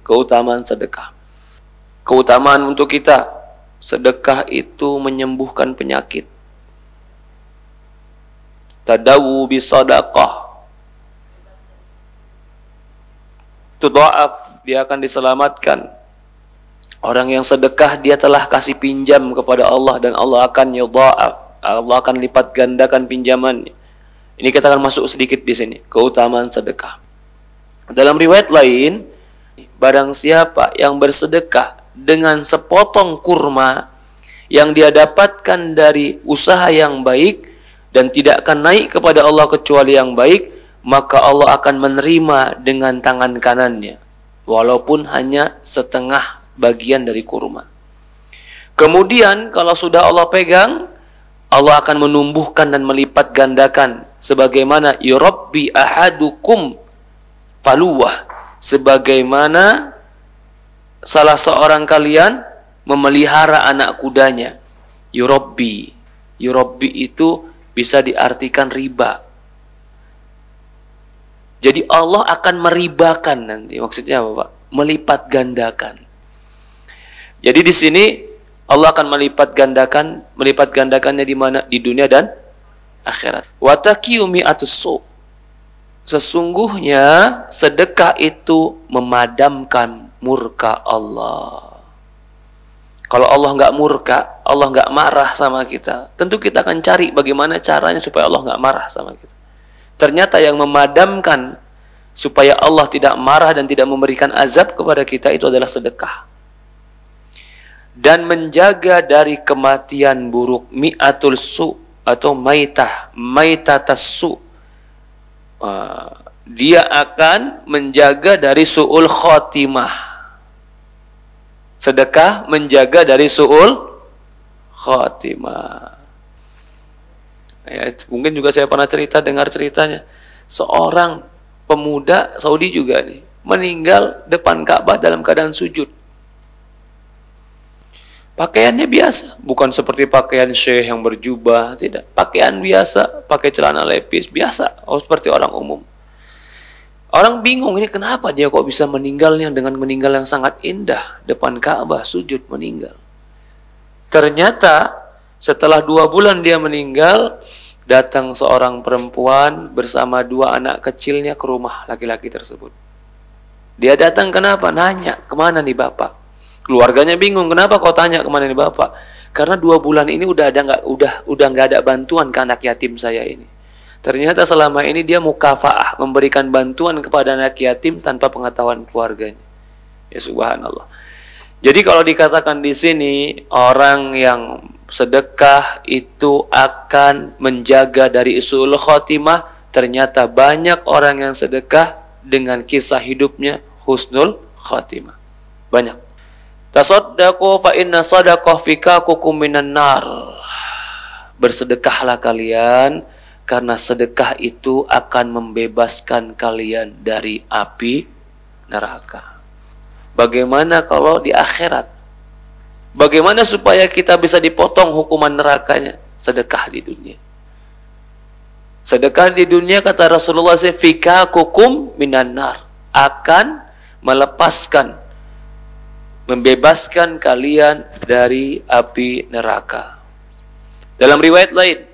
keutamaan sedekah. Keutamaan untuk kita, sedekah itu menyembuhkan penyakit. Tadawu bisadaqah. Tudha'af, dia akan diselamatkan. Orang yang sedekah dia telah kasih pinjam kepada Allah dan Allah akan yudha'af. Allah akan lipat gandakan pinjamannya. Ini kita akan masuk sedikit di sini, keutamaan sedekah. Dalam riwayat lain, barang siapa yang bersedekah dengan sepotong kurma yang dia dapatkan dari usaha yang baik dan tidak akan naik kepada Allah kecuali yang baik, maka Allah akan menerima dengan tangan kanannya, walaupun hanya setengah bagian dari kurma. Kemudian kalau sudah Allah pegang, Allah akan menumbuhkan dan melipat gandakan, sebagaimana yurabbi ahadukum faluwah, sebagaimana salah seorang kalian memelihara anak kudanya. Yurabbi itu bisa diartikan riba. Jadi Allah akan meribakan nanti. Maksudnya apa, Pak? Melipat gandakan. Jadi di sini Allah akan melipat gandakannya di mana? Di dunia dan akhirat. Wa taqiyumi atus-su. Sesungguhnya sedekah itu memadamkan murka Allah. Kalau Allah nggak murka, Allah nggak marah sama kita, tentu kita akan cari bagaimana caranya supaya Allah nggak marah sama kita. Ternyata yang memadamkan supaya Allah tidak marah dan tidak memberikan azab kepada kita itu adalah sedekah. Dan menjaga dari kematian buruk, mi'atul su atau maitatas su. Dia akan menjaga dari su'ul khotimah. Sedekah menjaga dari su'ul khotimah. Ya, mungkin juga saya pernah dengar ceritanya. Seorang pemuda Saudi juga nih, meninggal depan Ka'bah dalam keadaan sujud. Pakaiannya biasa, bukan seperti pakaian syekh yang berjubah, tidak. Pakaian biasa, pakai celana lepis biasa, seperti orang umum. Orang bingung, ini kenapa dia kok bisa meninggalnya dengan meninggal yang sangat indah depan Ka'bah, sujud meninggal. Ternyata setelah 2 bulan dia meninggal, datang seorang perempuan bersama 2 anak kecilnya ke rumah laki-laki tersebut. Dia datang kenapa? Nanya, kemana nih bapak? Keluarganya bingung, kenapa kau tanya kemana nih bapak? Karena 2 bulan ini udah nggak ada bantuan ke anak yatim saya ini. Ternyata selama ini dia mukafaah, memberikan bantuan kepada anak yatim tanpa pengetahuan keluarganya. Ya subhanallah. Jadi kalau dikatakan di sini orang yang sedekah itu akan menjaga dari su'ul khotimah, ternyata banyak orang yang sedekah dengan kisah hidupnya husnul khotimah. Banyak. Tasaddaqu fa inna sadaqah fikakukum minan nar. Bersedekahlah kalian karena sedekah itu akan membebaskan kalian dari api neraka. Bagaimana kalau di akhirat? Bagaimana supaya kita bisa dipotong hukuman nerakanya? Sedekah di dunia. Sedekah di dunia kata Rasulullah fikakukum minan nar, akan melepaskan, membebaskan kalian dari api neraka. Dalam riwayat lain,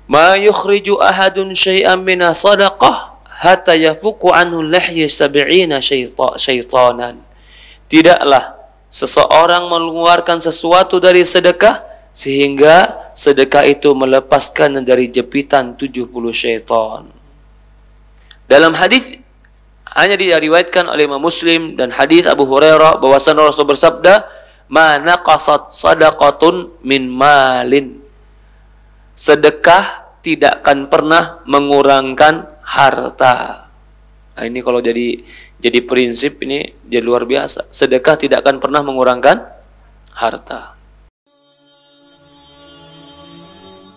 ma yukhriju ahadun syai'an min sadaqah hatta yafuku anhu lahya 70 syaitanan. Tidaklah seseorang mengeluarkan sesuatu dari sedekah sehingga sedekah itu melepaskan dari jepitan 70 syaitan. Dalam hadis hanya diriwayatkan oleh Imam Muslim dan hadis Abu Hurairah bahwasanya Rasul bersabda, "Ma naqasat sadaqatun min malin." Sedekah tidak akan pernah mengurangkan harta. Nah, ini kalau jadi prinsip ini jadi luar biasa. Sedekah tidak akan pernah mengurangkan harta.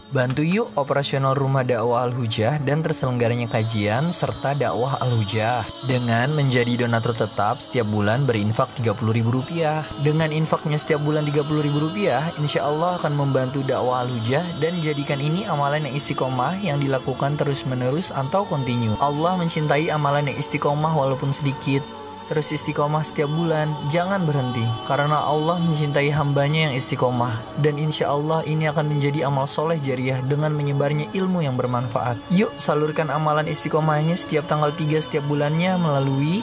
Bantu yuk operasional Rumah Dakwah Al-Hujah dan terselenggaranya kajian serta dakwah Al-Hujah dengan menjadi donatur tetap setiap bulan berinfak Rp30.000. Dengan infaknya setiap bulan Rp30.000, insya Allah akan membantu dakwah Al-Hujah dan jadikan ini amalan yang istiqomah yang dilakukan terus-menerus atau kontinu. Allah mencintai amalan yang istiqomah walaupun sedikit. Terus istiqomah setiap bulan, jangan berhenti. Karena Allah mencintai hambanya yang istiqomah. Dan insya Allah ini akan menjadi amal soleh jariah dengan menyebarnya ilmu yang bermanfaat. Yuk salurkan amalan istiqomahnya setiap tanggal 3 setiap bulannya melalui